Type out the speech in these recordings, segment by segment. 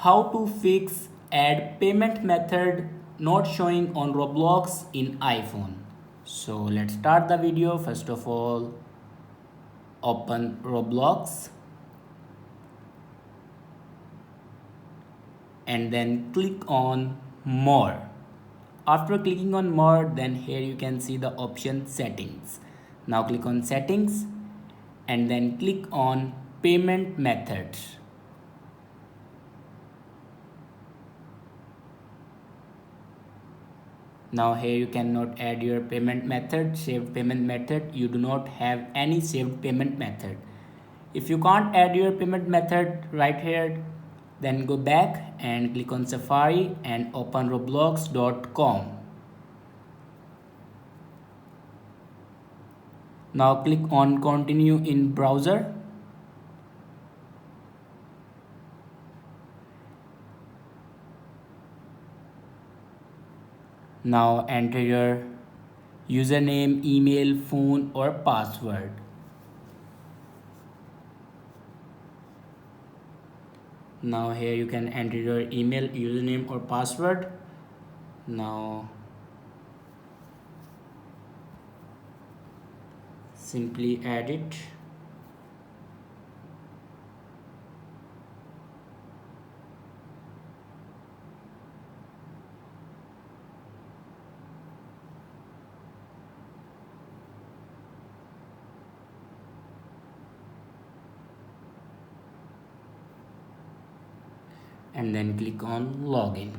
how to fix add payment method not showing on Roblox in iPhone. So let's start the video. First of all, open Roblox and then click on more. After clicking on more, then here you can see the option settings. Now click on settings and then click on payment methods. Now here you cannot add your payment method, saved payment method. You do not have any saved payment method. If you can't add your payment method right here, then go back and click on Safari and open roblox.com. Now click on continue in browser. Now enter your username, email, phone or password. Now here you can enter your email, username or password. Now simply add it. And then click on login.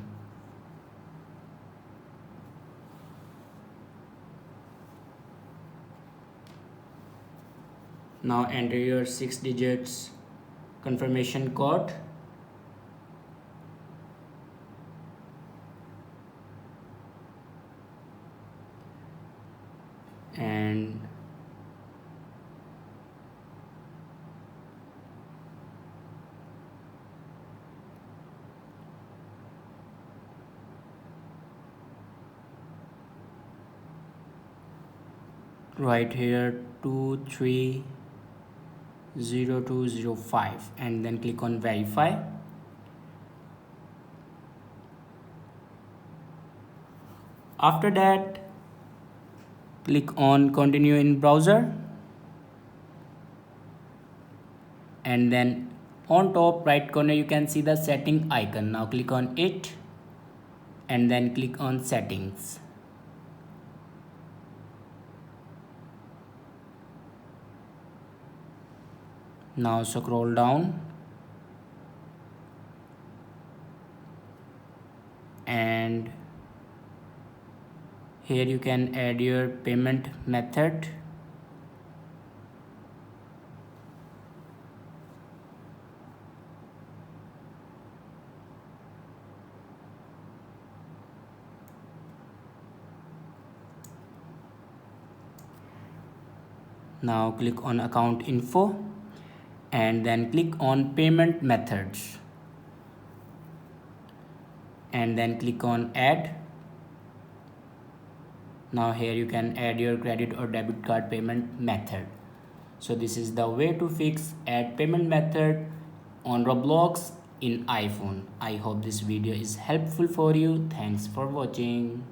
Now enter your 6 digits confirmation code. And right here 230205 and then click on verify. After that, click on continue in browser and then on top right corner you can see the setting icon. Now click on it and then click on settings. Now scroll down and here you can add your payment method. Now click on account info and then click on payment methods and then click on add. Now here you can add your credit or debit card payment method. So this is the way to fix add payment method on Roblox in iPhone. I hope this video is helpful for you. Thanks for watching.